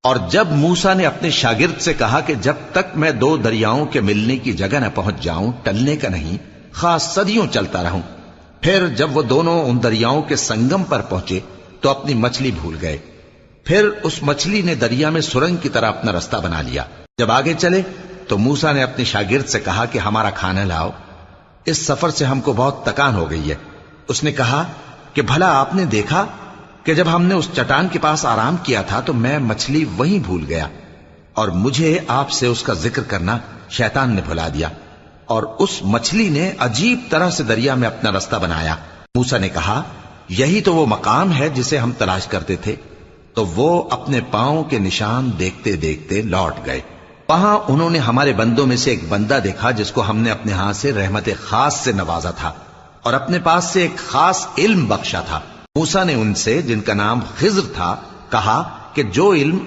اور جب موسیٰ نے اپنے شاگرد سے کہا کہ جب تک میں دو دریاؤں کے ملنے کی جگہ نہ پہنچ جاؤں ٹلنے کا نہیں، خاص صدیوں چلتا رہوں، پھر جب وہ دونوں ان دریاؤں کے سنگم پر پہنچے تو اپنی مچھلی بھول گئے۔ پھر اس مچھلی نے دریا میں سرنگ کی طرح اپنا رستہ بنا لیا۔ جب آگے چلے تو موسیٰ نے اپنے شاگرد سے کہا کہ ہمارا کھانا لاؤ، اس سفر سے ہم کو بہت تکان ہو گئی ہے۔ اس نے کہا کہ بھلا آپ نے دیکھا کہ جب ہم نے اس چٹان کے پاس آرام کیا تھا تو میں مچھلی وہیں بھول گیا، اور مجھے آپ سے اس کا ذکر کرنا شیطان نے بھلا دیا، اور اس مچھلی نے عجیب طرح سے دریا میں اپنا رستہ بنایا۔ موسیٰ نے کہا یہی تو وہ مقام ہے جسے ہم تلاش کرتے تھے۔ تو وہ اپنے پاؤں کے نشان دیکھتے دیکھتے لوٹ گئے۔ وہاں انہوں نے ہمارے بندوں میں سے ایک بندہ دیکھا جس کو ہم نے اپنے ہاں سے رحمت خاص سے نوازا تھا اور اپنے پاس سے ایک خاص علم بخشا تھا۔ موسیٰ نے ان سے، جن کا نام خضر تھا، کہا کہ جو علم